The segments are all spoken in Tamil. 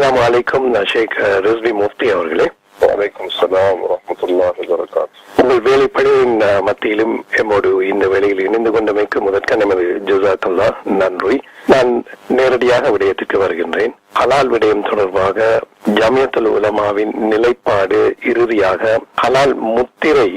அஸ்ஸலாமு அலைக்கும். நான் ஷேக் ரிஸ்வி முஃப்தி அவர்களே. வலைக்கும் ஸலாம் வரஹ்மத்துல்லாஹி வபரகாத்துஹு. உங்கள் வேலைப்படையின் மத்தியிலும் எம்மோடு இந்த வேளையில் இணைந்து கொண்டமைக்கு முதற்க நமது ஜஸாக்கல்லாஹ், நன்றி. நான் நேரடியாக விடயத்துக்கு வருகின்றேன். ஹலால் விடயம் தொடர்பாக ஜமியத்துல் உலமாவின் நிலைப்பாடு இறுதியாக ஹலால் முத்திரை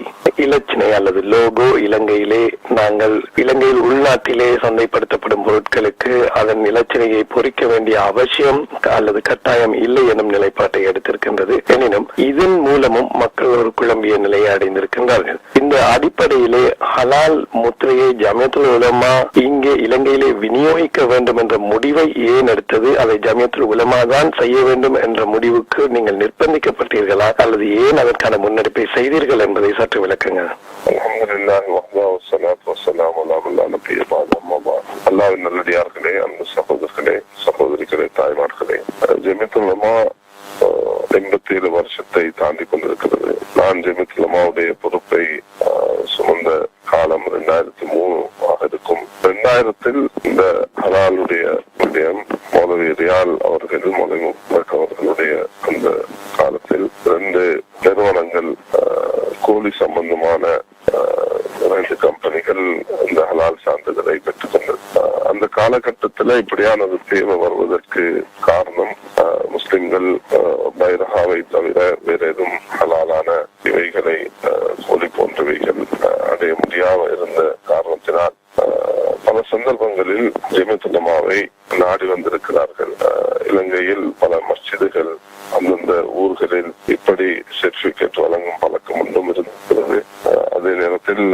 இலச்சினை அல்லது லோகோ இலங்கையில் உள்நாட்டிலே சந்தைப்படுத்தப்படும் பொருட்களுக்கு அதன் இலச்சினையை பொறிக்க வேண்டிய அவசியம் அல்லது கட்டாயம் இல்லை எனும் நிலைப்பாட்டை எடுத்திருக்கின்றது. எனினும் இதன் மூலமும் மக்கள் ஒரு குழம்பிய நிலையை அடைந்திருக்கின்றார்கள். இந்த அடிப்படையிலே ஹலால் முத்திரையை ஜமியத்துல் உலமா இங்கே இலங்கையிலே விநியோகிக்க வேண்டும் என்ற முடிவை ஏன் எடுத்தது? அதை ஜமியத்துல் உலமா தான் செய்ய வேண்டும் என்ற முடிவுக்கு நீங்கள் நிர்பந்திக்கப்பட்டீர்களா அல்லது ஏன் அதற்கான முன்னெடுப்பை செய்தீர்கள் என்பதை சற்று விளக்குங்க. அல்ஹம்துலில்லாஹி வஹ்தஹு வஸ்ஸலாத்து வஸ்ஸலாமு அலா மன் லா நபிய்ய பஅது. அம்மா பஅத். அல்லாஹ்வின் நல்லடியார்களே, அன்பு சகோதரர்களே, சகோதரிகளே, தாய்மார்களே, ஜமியத்துல் உலமா 87 வருஷத்தை தாண்டி கொண்டிருக்கிறது. நான் ஜமியத்துல் உலமாவுடைய பொறுப்பை சுமந்த காலம் 2003 ஆக இருக்கும். 2000 இந்த ஹலாலுடைய விடயம் மௌலவி ரியால் அவர்கள், மௌலவி அவர்களுடைய அந்த காலத்தில் 2 நிறுவனங்கள், கோழி சம்பந்தமான 2 கம்பெனிகள் இந்த ஹலால் சான்றிதழை பெற்றுக்கொண்டது. அந்த காலகட்டத்தில் இப்படியான ஒரு தேவை வருவதற்கு காரணம் முஸ்லிம்கள் பைரஹாவை தவிர வேற எதுவும் ஹலாலான இவைகளை, கோழி போன்றவைகள் அடைய முடியாம இருந்த காரணத்தினால் பல சந்தர்ப்பங்களில் ஜமியத்துல் உலமாவை நாடி வந்திருக்கிறார்கள். இலங்கையில் பல மஸ்ஜிதுகள் அந்தந்த ஊர்களில் இப்படி சர்டிபிகேட் வழங்கும் பழக்கம் ஒன்றும் இருந்திருக்கிறது. அதே நேரத்தில்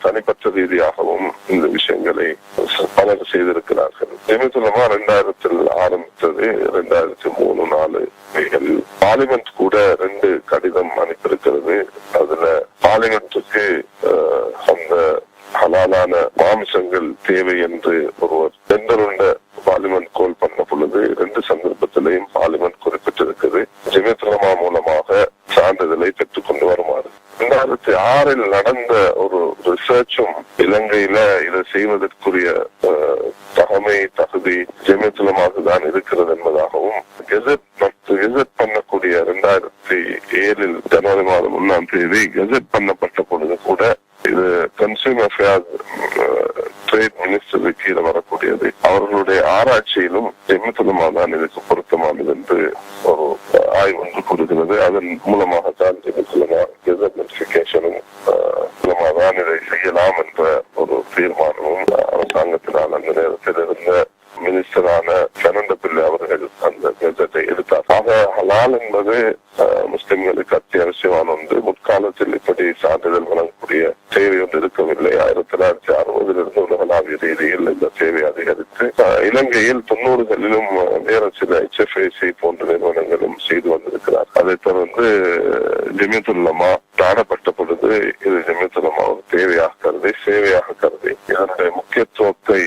தனிப்பட்ட ரீதியாகவும் இந்த விஷயங்களை பலர் செய்திருக்கிறார்கள். ஜமியத்துல் உலமா 2000 ஆரம்பித்தது. 2003-4 பார்லிமெண்ட் கூட 2 கடிதம் அனுப்பியிருக்கிறது. அதுல பார்லிமெண்ட்டுக்கு அந்த ஹலாலான மாமிசங்கள் தேவை என்று ஒருவர் டெண்டருண்ட பார்லிமெண்ட் கோல் பண்ண பொழுது 2 சந்தர்ப்பத்திலையும் பார்லிமெண்ட் குறிப்பிட்டிருக்கிறது ஜமியத்துல் உலமா மூலமாக சான்றிதழை பெற்றுக் கொண்டு வருமாறு. 2006 நடந்த ஒரு ரிசர்ச்சும் இலங்கையில இதை செய்வதற்குரிய தகுதி ஜமியத்துல் உலமாவுக்கு தான் இருக்கிறது என்பதாகவும், கெசட் பண்ணக்கூடிய 2007 ஜனவரி மாதம் 1 கெசட் பண்ணப்பட்ட பொழுது கூட இது கன்சியூமர் அஃபேர்ஸ் ட்ரேட் மினிஸ்டருக்கு கீழே வரக்கூடியது. அவர்களுடைய ஆராய்ச்சியிலும் ஜமியத்துல் உலமா தான் இதுக்கு பொருத்தமானது என்று ஒரு ஆய்வு ஒன்று கூறுகிறது. அதன் மூலமாகத்தான் ஜமியத்துல் உலமா கெசட் நோட்டிபிகேஷனும் தான் இதை செய்யலாம் என்ற ஒரு தீர்மானமும் அரசாங்கத்தினால் அந்த நேரத்தில் இருந்த மினிஸ்டரான சனந்த பிள்ளை அவர்கள் அந்த கெசட்டை எடுத்தார். ஆக ஹலால் என்பது முஸ்லிம்களுக்கு அத்தியாவசியமான ஒன்று. முற்காலத்தில் இப்படி சான்றிதழ் வழங்கக்கூடிய தேவை ஒன்று இருக்கவில்லை. 1960 உலகளாவிய ரீதியில் இந்த தேவை அதிகரித்து இலங்கையில் 90களிலும் வேற சில HFAC போன்ற நிறுவனங்களும் செய்து வந்திருக்கிறார். அதைத் தொடர்ந்து ஜமியத்துல் உலமா நாடப்பட்ட பொழுது இது ஜமியத்துல் உலமா ஒரு தேவையாக கருதி, சேவையாக கருதி இதனுடைய முக்கியத்துவத்தை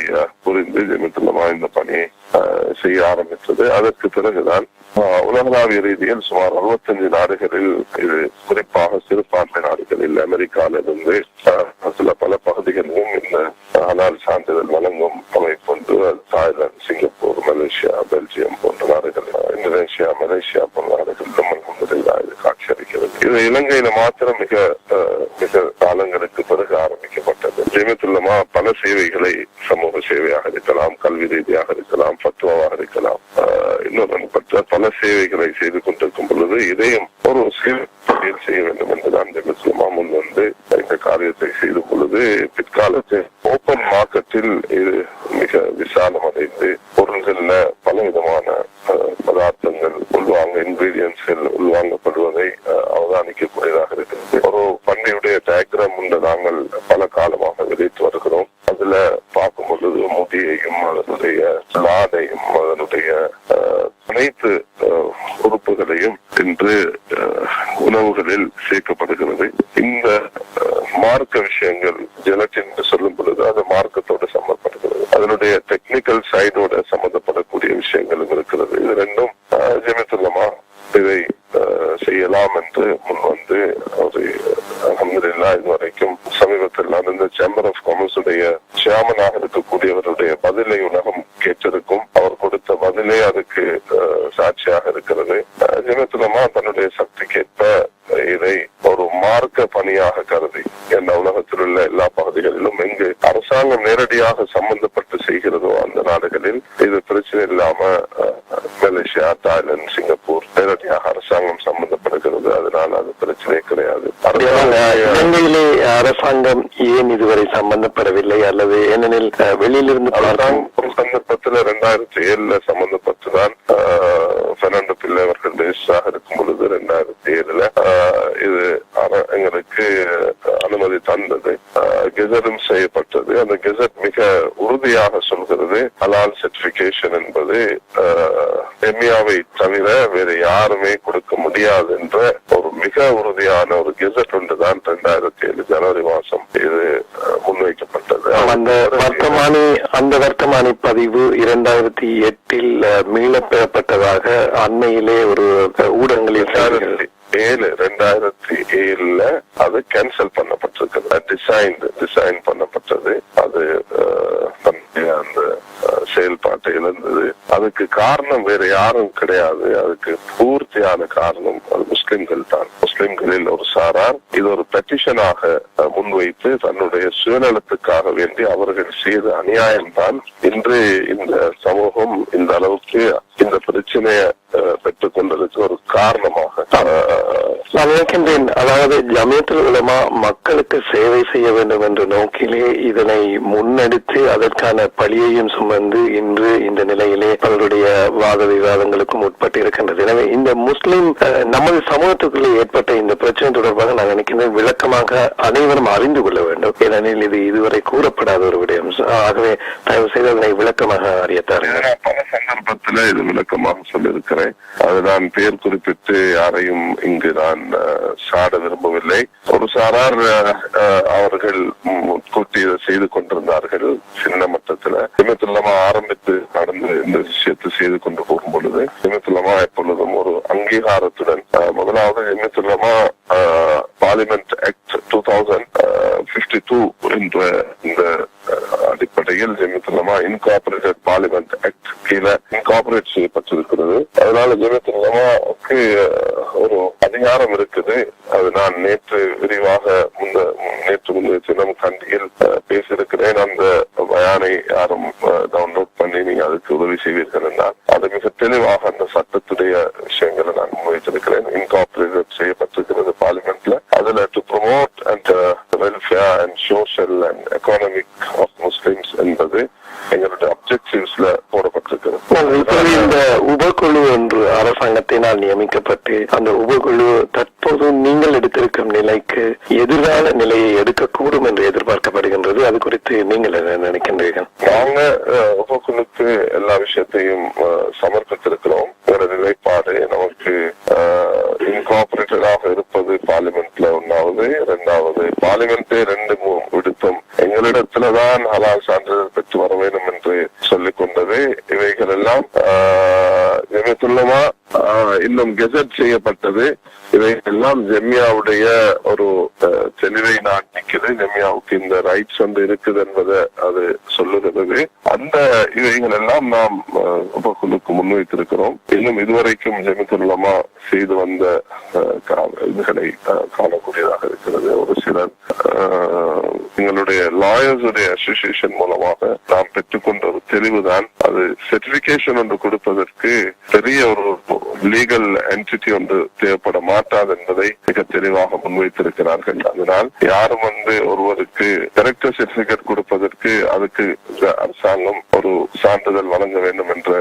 புரிந்து ஜமியத்துல் உலமா இந்த பணியை செய்ய ஆரம்பித்தது. அதற்கு பிறகுதான் உலகளாவிய ரீதியில் சுமார் 65 நாடுகளில், இது குறிப்பாக சிறுபான்மை நாடுகளில் அமெரிக்காவிலிருந்து சில பல பகுதிகளிலும் இந்த ஹலால் சான்றிதழ் வழங்கும் அமைப்பு ஒன்று, தாய்லாந்து, சிங்கப்பூர், மலேசியா, பெல்ஜியம் போன்ற நாடுகள், இந்தோனேஷியா, மலேசியா போன்ற நாடுகளிலும் இது காட்சி அளிக்கிறது. இது இலங்கையில மாத்திரம் மிக காலங்களுக்கு பிறகு ஆரம்பிக்கப்பட்டது. ஜமியத்துல் உலமா பல சேவைகளை, சமூக சேவையாக இருக்கலாம், கல்வி ரீதியாக இருக்கலாம், ஃபத்வாவாக இருக்கலாம், இன்னொரு பல சேவைகளை செய்து கொண்டிருக்கும் பொழுது இதையும் ஒரு சேவையில் செய்ய வேண்டும் என்றுதான் ஜமியத்துல் உலமா முன் வந்து இந்த காரியத்தை செய்த பொழுது பிற்காலத்தில் ஓபன் மார்க்கெட்டில் இது மிக விசாலம் அடைந்து பொருள்கள்ல பல விதமான பதார்த்தங்கள் இன்கிரீடியன்ஸ்கள் உள்வாங்கப்படுவதை அவதானிக்கக்கூடியதாக இருக்கிறது. ஒரு பண்டிகையுடைய டயக்ராம் ஒன்று நாங்கள் பல காலமாக விதைத்து வருகிறோம். அதுல பார்க்கும் பொழுது முடியையும் அதனுடைய நாடையும் அதனுடைய அனைத்து உறுப்புகளையும் இன்று உணவுகளில் சேர்க்கப்படுகிறது. இந்த மார்க்க விஷயங்கள் ஜெலட்டின் என்று சொல்லும் பொழுது அது மார்க்கத்தோடு சம்பந்தப்படுகிறது. அதனுடைய டெக்னிக்கல் சைடோட சம்பந்தப்படக்கூடிய விஷயங்களும் இருக்கிறது. இது 2ம் ஜமியத்துல் உலமா இதை செய்யலாம் என்று முன் வந்து அல்ஹம்துலில்லாஹ் இதுவரைக்கும் சமீபத்தில் நடந்த சேம்பர் ஆஃப் காமர்ஸ் உடைய சேர்மனாக இருக்கக்கூடியவருடைய பதிலை உலகம் கேட்டிருக்கும். அவர் கொடுத்த பதிலே அதுக்கு சாட்சியாக இருக்கிறது. ஜமியத்துல் உலமா தன்னுடைய சக்திக்கேற்ப இதை ஒரு மார்க்க பணியாக கருதி இந்த உலகத்தில் உள்ள எல்லா பகுதிகளிலும் எங்கு அரசாங்கம் நேரடியாக சம்பந்தப்பட்டு செய்கிறதோ அந்த நாடுகளில் இது பிரச்சனை இல்லாம மலேசியா, தாய்லாந்து, சிங்கப்பூர் நேரடியாக அரசாங்கம் சம்பந்தப்படுகிறது. அதனால அது பிரச்சனையே கிடையாது. இலங்கையிலே அரசாங்கம் ஏன் இதுவரை சம்பந்தப்படவில்லை? அல்லது ஏனெனில் வெளியிலிருந்து ஒரு சந்தர்ப்பத்தில் 2007 சம்பந்தப்பட்டுதான் பெர்னாண்டோ பிள்ளை அவர்கள் மினிஸ்டராக இருக்கும் பொழுது 2007 இது எங்களுக்கு அனுமதி தந்தது. கெசட்டும் செய்யப்பட்டது. அந்த கெசட் மிக உறுதியாக சொல்கிறது ஹலால் சர்டிபிகேஷன் என்பது எம்மியாவை தவிர வேறு யாருமே கொடுக்க முடியாது என்ற ஒரு மிக உறுதியான ஒரு கெசட் ஒன்றுதான் 2007 ஜனவரி மாசம் இது முன்வைக்கப்பட்டது. அந்த வர்த்தமானி பதிவு 2008 மீளப் பெறப்பட்டதாக அண்மையிலே ஒரு ஊடகங்களில் 2007 அது கேன்சல் பண்ணப்பட்டிருக்கிறது. டிசைன் பண்ணப்பட்டது. அது அந்த செயல்பாட்டை இழந்தது. அதுக்கு காரணம் வேற யாரும் கிடையாது. அதுக்கு பூர்த்தியான காரணம் அது முஸ்லிம்கள் தான். முஸ்லிம்களில் ஒரு சாரார் இது ஒரு பெட்டிஷனாக முன்வைத்து தன்னுடைய சுயநலத்துக்காக வேண்டி அவர்கள் செய்த அநியாயம்தான் இன்று இந்த சமூகம் இந்த அளவுக்கு இந்த பிரச்சனையை பெற்றுக் கொண்டதுக்கு ஒரு காரணமாக நான் நினைக்கின்றேன். அதாவது ஜமியத்துல் உலமா மக்களுக்கு சேவை செய்ய வேண்டும் என்ற நோக்கிலே இதனை முன்னெடுத்து அதற்கான பழியையும் சுமந்து இன்று இந்த நிலையிலே அவருடைய வாத விவாதங்களுக்கும் உட்பட்டு இருக்கின்றது. எனவே இந்த முஸ்லிம் நமது சமூகத்துக்குள்ளே ஏற்பட்ட இந்த பிரச்சனை தொடர்பாக நான் நினைக்கின்றேன் விளக்கமாக அனைவரும் அறிந்து கொள்ள வேண்டும். ஏனெனில் இது இதுவரை கூறப்படாத ஒரு விடயம். ஆகவே தயவு செய்து அதனை விளக்கமாக அறியத்தார். பல சந்தர்ப்பத்தில் இது விளக்கமாக சொல்லியிருக்கிறேன். அது நான் பெயர் குறிப்பிட்டு யாரையும் இங்கு நான் சாட விரும்பவில்லை. ஒரு சாரார் அவர்கள் முன்கூட்டி இதை செய்து கொண்டிருந்தார்கள். சின்ன மட்டத்தில் ஜமியத்துல் உலமா ஆரம்பித்து நடந்து இந்த விஷயத்தை செய்து கொண்டு போகும் பொழுது ஜமியத்துல் உலமா எப்பொழுதும் ஒரு அங்கீகாரத்துடன் முதலாவது ஜமியத்துல் உலமா பார்லிமெண்ட் ஆக்ட் 2052 என்ற இந்த அடிப்படையில் ஜமியத்துல் உலமா இன்கார்பரேட்டட் பார்லிமெண்ட் ஆக்ட் கீழே இன்கார்பரேட் செய்யப்பட்டிருக்கிறது. அதனால ஜமியத்துல் உலமாவுக்கு ஒரு அதிகாரம் இருக்குது. அது நான் நேற்று விரிவாக முந்தைய தினம் கண்டியில் பேசியிருக்கிறேன். அந்த பயானை யாரும் டவுன்லோட் பண்ணி நீங்க அதுக்கு உதவி செய்வீர்கள் என்றால் அது மிக தெளிவாக அந்த சட்டத்துடைய விஷயங்களை நான் முன்வைத்திருக்கிறேன். இன்கார்பரேட் செய்யப்பட்டிருக்கிறது பார்லிமெண்ட்ல. அதுல to promote and welfare and social and economic of Muslims என்பது எங்களுடைய அப்ஜெக்டிவ்ஸ்ல போடப்பட்டிருக்கிறது. இந்த உபக்குழு ஒன்று அரசாங்கத்தினால் நியமிக்கப்பட்டு அந்த உபக்குழு தற்போது நீங்கள் எடுத்திருக்கும் நிலைக்கு எதிரான நிலையை எடுக்கக்கூடும் என்று எதிர்பார்க்கப்படுகின்றது. அது குறித்து நீங்கள் என்ன நினைக்கின்றீர்கள்? நாங்க உபக்குழுக்கு எல்லா விஷயத்தையும் சமர்ப்பித்திருக்கிறோம். ஒரு நிலைப்பாடு நமக்கு இன்கார்பரேட்டடாக இருப்பது பார்லிமெண்ட்ல ஒன்னாவது. இரண்டாவது பார்லிமெண்டே 2 விடுத்தம் எங்களிடத்துலதான் ஹலால் சான்றிதழ் பெற்று வர வேண்டும் என்று சொல்லிக் கொண்டது. இவைகள் எல்லாம் ஜமியத்துல் உலமா இன்னும் கெசட் செய்யப்பட்டது. இவை எல்லாம் ஜெமியாவுடைய ஒரு தெளிவை நான் நிற்கிறது. ஜெமியாவுக்கு இந்த ரைட்ஸ் வந்து இருக்குது என்பதை அது சொல்லுகிறது. அந்த இவைகள் எல்லாம் நாம் உபக்குழுக்கு முன்வைத்திருக்கிறோம். இன்னும் இதுவரைக்கும் ஜமியத்துல் உலமா செய்து வந்த இதுகளை காணக்கூடியதாக இருக்கிறது. ஒரு சிலர் எங்களுடைய லாயர்ஸ் அசோசியேஷன் மூலமாக நாம் பெற்றுக்கொண்ட ஒரு தெளிவுதான் அது சர்டிபிகேஷன் ஒன்று கொடுப்பதற்கு பெரிய ஒரு லீகல் என்டிட்டி ஒன்று தேவைப்பட மாட்டாது என்பதை மிக தெளிவாக முன்வைத்திருக்கிறார்கள். அதனால் யாரும் ஒருவருக்கு டைரக்டர் சர்டிபிகேட் கொடுப்பதற்கு அதுக்கு அரசாங்கம் ஒரு சான்றிதழ் வழங்க வேண்டும் என்ற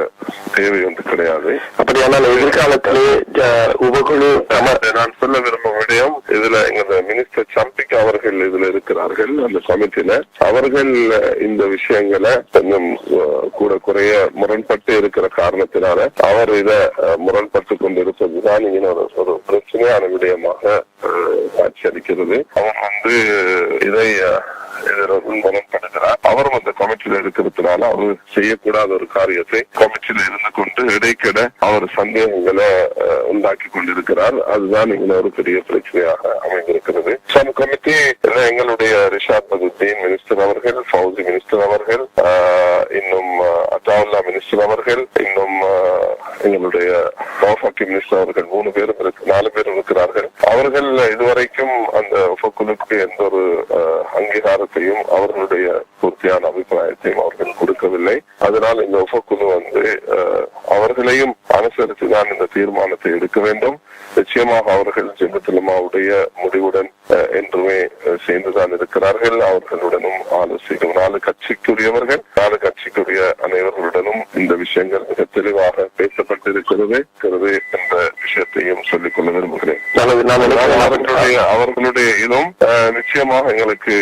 தேவை ஒன்று கிடையாது. அப்படியானால் எதிர்காலத்திலே உபகுழு நான் சொல்ல விரும்பும் விடயம் இதுல எங்க மினிஸ்டர் சம்பிக் அவர்கள் இதுல இருக்கிறார்கள். அந்த கமிட்டியில அவர்கள் இந்த விஷயங்களை கொஞ்சம் கூட குறைய முரண்பட்டு இருக்கிற காரணத்தினால அவர் இத முரண்பட்டு கொண்டிருப்பதுதான் இங்க ஒரு பிரச்சனையான விடயமாக காட்சி அளிக்கிறது. அவர் இதை முரண்படுகிறார். அவரும் அந்த கமிட்டியில இருக்கிறதுனால அவர் செய்யக்கூடாத ஒரு காரியத்தை கமிட்டியில இருந்து கொண்டு இடைக்கிட அவர் சந்தேகங்களை உண்டாக்கி கொண்டிருக்கிறார். அதுதான் இங்க ஒரு பெரிய பிரச்சனையாக கமிட்டியாக அமைந்திருக்கிறது. சம் கமிட்டி எங்களுடைய ரிஷாத் பதுத்தீன் மினிஸ்டர் அவர்கள், ஃபவுசி மினிஸ்டர் அவர்கள், இன்னும் அத்தாவுல்லா மினிஸ்டர் அவர்கள், இன்னும் எங்களுடைய நௌஃபக்கி மினிஸ்டர் அவர்கள் 4 பேரும் இருக்கிறார்கள். அவர்கள் இதுவரைக்கும் அந்த உபக்குழுக்கு எந்த ஒரு அங்கீகாரத்தையும் அவர்களுடைய பூர்த்தியான அபிப்பிராயத்தையும் அவர்கள் கொடுக்கவில்லை. அதனால் இந்த உபக்குழு அவர்களையும் அனுசரித்துதான் இந்த தீர்மானத்தை எடுக்க வேண்டும். நிச்சயமாக அவர்கள் ஜெமிஅத் உலமாவுடைய முடிவுடன் என்றுமே சேர்ந்துதான் இருக்கிறார்கள். அவர்களுடனும் ஆலோசிக்கும் 4 கட்சிக்குரியவர்கள், 4 கட்சிக்குரிய அனைவர்களுடனும் இந்த விஷயங்கள் மிக தெளிவாக பேசப்பட்டிருக்கிறது என்ற விஷயத்தையும் சொல்லிக் கொள்ள விரும்புகிறேன். அவர்களுடைய இதுவும் நிச்சயமாக எங்களுக்கு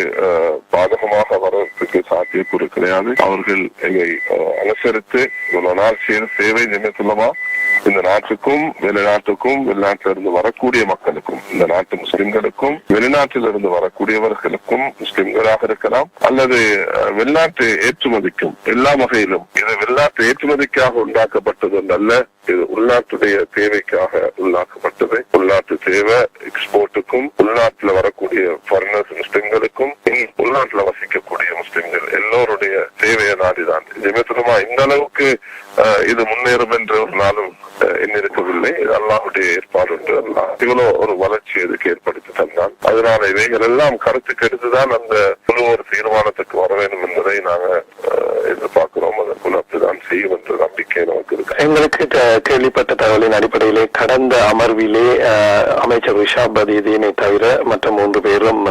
பாதகமாக வருவதற்கு சாத்தியக்கூறு கிடையாது. அவர்கள் எங்களை அனுசரித்து இவ்வளவு நாள் செய்த சேவை ஜெமிஅத் உலமா இந்த நாட்டுக்கும் வெளிநாட்டுக்கும், வெளிநாட்டிலிருந்து வரக்கூடிய மக்களுக்கும், இந்த நாட்டு முஸ்லிம்களுக்கும் வெளிநாட்டிலிருந்து வரக்கூடியவர்களுக்கும், முஸ்லிம்களாக இருக்கலாம் அல்லது வெளிநாட்டு ஏற்றுமதிக்கும், எல்லா வகையிலும் இது வெளிநாட்டு ஏற்றுமதிக்காக உண்டாக்கப்பட்டது அல்ல, இது உள்நாட்டுடைய தேவைக்காக உண்டாக்கப்பட்டது. உள்நாட்டு தேவை எக்ஸ்போர்ட்டுக்கும், உள்நாட்டில் வரக்கூடிய ஃபாரினர்ஸ் முஸ்லிம்களுக்கும், உள்நாட்டில் வசிக்கக்கூடிய முஸ்லிம்கள் எல்லோருடைய தேவையை நாடிதான் ஜெமிஅத் உலமா இந்த அளவுக்கு இது முன்னேறும் என்று ஒரு நாளும் எண்ணிருக்கவில்லை. அல்லாஹுடைய ஏற்பாடு என்று அல்லாஹ் இவ்வளவு ஒரு வளர்ச்சி இதுக்கு ஏற்படுத்தி தந்தான். அதனால இவைகள் எல்லாம் கருத்துக்கு எடுத்துதான் அந்த குழு ஒரு தீர்மானத்துக்கு வர வேண்டும் என்பதை நாங்கள் எதிர்பார்க்கிறோம். அதற்குள் அப்படிதான் செய்யும் என்ற நம்பிக்கை நமக்கு இருக்கு. எங்களுக்கு கேள்விப்பட்ட தகவலின் அடிப்படையிலே கடந்த அமர்விலே அமைச்சர் ரிஷாத் பதுத்தீனை தவிர மற்ற 3 பேரும்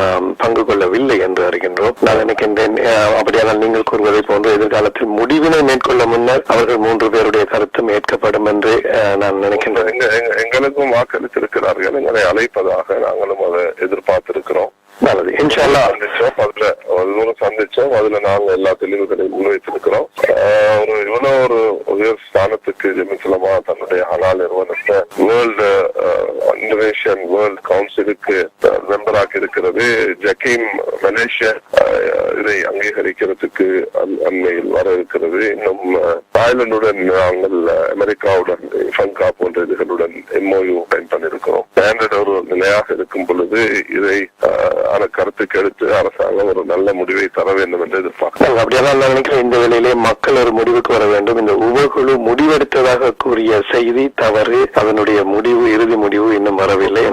பங்கு கொள்ளவில்லை என்று அறிகின்றோம். நான் நினைக்கின்றேன் அப்படியானால் நீங்கள் கூறுவதை போன்று எதிர்காலத்தில் முடிவினை மேற்கொள்ள முன்னர் அவர்கள் 3 பேருடைய கருத்தும் ஏற்கப்படும் என்று நான் நினைக்கின்றேன். எங்களுக்கும் வாக்களித்திருக்கிறார்கள், எங்களை அழைப்பதாக நாங்களும் அதை எதிர்பார்த்திருக்கிறோம். நல்லது, இன்ஷா அல்லாஹ் சந்திச்சோம். அதுல நாங்க எல்லா தெளிவுகளையும் முன்வைத்திருக்கிறோம். இவ்வளவு ஒரு உயர் ஸ்தானத்துக்கு ஜெமிஅத் உலமா தன்னுடைய ஹலால் நிறுவனத்தை இந்தோனேஷியன் வேர்ல்ட் கவுன்சிலுக்கு மெம்பராக்கி இருக்கிறது. ஜக்கீம் மலேசியா இதை அங்கீகரிக்கிறதுக்கு அண்மையில் வர இருக்கிறது. இன்னும் தாய்லாந்துடன் நாங்கள் அமெரிக்காவுடன் ஃபங்கா போன்ற இதுகளுடன் MOU சைன் பண்ணிருக்கிறோம். ஸ்டாண்டர்ட் ஒரு நிலையாக இருக்கும் பொழுது இதை கருத்துக்கு எடுத்து அரசாங்கம் ஒரு நல்ல முடிவை தர வேண்டும் என்று எதிர்பார்க்கிறோம். அப்படியெல்லாம் நினைக்கிறேன். இந்த வேளையிலே மக்கள் ஒரு முடிவுக்கு வர வேண்டும். இந்த உபகுழு முடிவெடுத்ததாக கூறிய செய்தி தவறு. அதனுடைய முடிவு, இறுதி முடிவு இன்னும் வரவில்லை.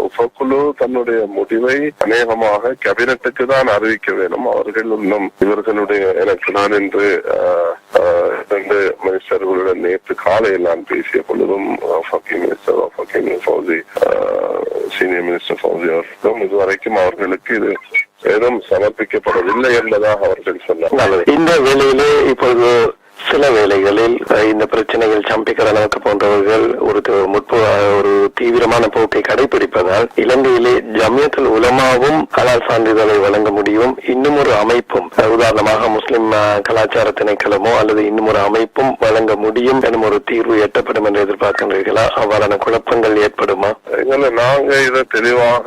உபகுழு தன்னுடைய முடிவை அநேகமாக கேபினட்டுக்கு தான் அறிவிக்க வேண்டும். அவர்கள் இன்னும் இவர்களுடைய எனக்கு நான் என்று 2 மினிஸ்டர்களுடன் நேற்று காலையில் நான் பேசிய பொழுதும் சீனியர் மினிஸ்டர் ஃபௌசி அவர்களும் இதுவரைக்கும் அவர்களுக்கு இது ஏதும் சமர்ப்பிக்கப்படவில்லை என்பதாக அவர்கள் சொன்னார். இந்த வேளையிலே இப்பொழுது சில வேளைகளில் இந்த பிரச்சனைகள் சம்பிக்கரனாக்க போன்றவர்கள் ஒரு தீவிரமான போக்கை கடைபிடிப்பதால் இலங்கையிலே ஜமியத்துல் உலமாவும் ஹலால் சான்றிதழை வழங்க முடியும். இன்னும் ஒரு அமைப்பும், உதாரணமாக முஸ்லிம் கலாச்சார திணைக்களமோ அல்லது இன்னும் ஒரு அமைப்பும் வழங்க முடியும் எனும் ஒரு தீர்வு எட்டப்படும் என்று எதிர்பார்க்கின்றீர்களா? அவ்வாறான குழப்பங்கள் ஏற்படுமா? நாங்க இதை தெளிவாக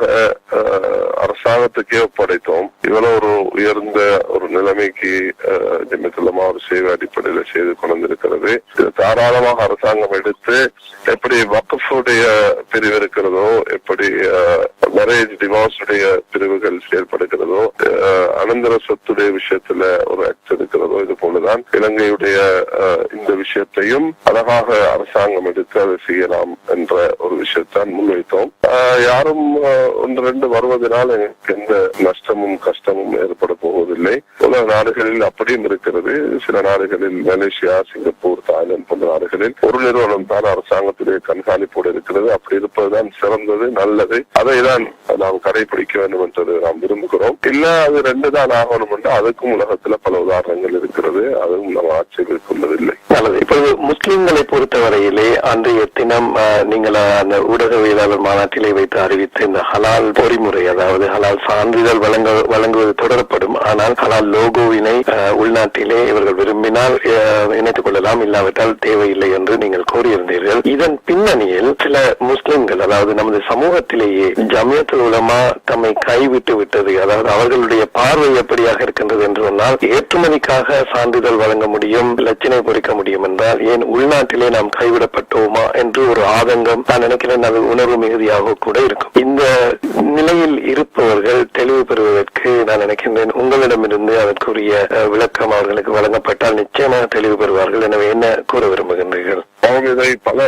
அரசாங்கத்துக்கே ஒப்படைத்தோம். இவ்வளவு ஒரு உயர்ந்த ஒரு நிலைமைக்கு ஜமியத்துல் உலமா ஒரு சேவை அடிப்படையில் செய்து கொண்டிருக்கிறது. தாராளமாக அரசாங்கம் எடுத்து எப்படி வக்ஃபுடைய பிரிவு இருக்கிறதோ, எப்படி மேரேஜ் டிவோர்ஸ் உடைய பிரிவுகள் செயல்படுகிறதோ, அனந்தர சொத்துடைய விஷயத்துல ஒரு ஆக்ட் இருக்கிறதோ, இது போலதான் இலங்கையுடைய இந்த விஷயத்தையும் அழகாக அரசாங்கம் எடுத்து அதை செய்யலாம் என்ற ஒரு விஷயத்தான் முன்வைத்தோம். யாரும் 1-2 வருவதனால் எனக்கு எந்த நஷ்டமும் கஷ்டமும் ஏற்பட போவதில்லை. உலக நாடுகளில் அப்படியும் இருக்கிறது. சில நாடுகளில் மலேசியா, சிங்கப்பூர், தாய்லாந்து போன்ற நாடுகளில் ஒரு நிறுவனம் தான் அரசாங்கத்துடைய கண்காணிப்போடு இருக்கிறது. அப்படி இருப்பதுதான் சிறந்தது, நல்லது. அதை தான் நாம் கடைபிடிக்க வேண்டும் என்று நாம் விரும்புகிறோம். இல்ல அது 2 தான் ஆகணும் என்று அதுக்கும் உலகத்துல பல உதாரணங்கள் இருக்கிறது. அதுவும் நம்ம ஆட்சியில் கொண்டதில்லை. இப்பொழுது முஸ்லிம்களை பொறுத்தவரையிலே அன்றைய தினம் நீங்கள் அந்த ஊடகவியலாளர் மாநாட்டிலே வைத்து அறிவித்த இந்த ஹலால் பொறிமுறை, அதாவது ஹலால் சான்றிதழ் வழங்குவது தொடரப்படும். ஆனால் ஹலால் லோகோவினை உள்நாட்டிலே இவர்கள் விரும்பினால் இணைத்துக் கொள்ளலாம், இல்லாவிட்டால் தேவையில்லை என்று நீங்கள் கூறியிருந்தீர்கள். இதன் பின்னணியில் சில முஸ்லிம்கள், அதாவது நமது சமூகத்திலேயே ஜமியத்துல் உலமா தம்மை கைவிட்டு விட்டது, அதாவது அவர்களுடைய பார்வை எப்படியாக இருக்கின்றது என்று சொன்னால், ஏற்றுமதிக்காக சான்றிதழ் வழங்க முடியும், இலச்சினை பொறிக்க முடியும் என்றால் ஏன் உள்நாட்டிலே நாம் கைவிடப்பட்டோமா என்று ஒரு ஆதங்கம், நான் நினைக்கிறேன் அது உணர்வு மிகுதியாக கூட இருக்கும். இந்த நிலையில் இருப்பவர்கள் தெளிவு பெறுவதற்கு நான் நினைக்கின்றேன் உங்களிடமிருந்து அதற்குரிய விளக்கம் அவர்களுக்கு வழங்கப்பட்டால் நிச்சயமாக தெளிவு பெறுவார்கள். எனவே என்ன கூற விரும்புகின்றீர்கள்? அவங்க இதை பல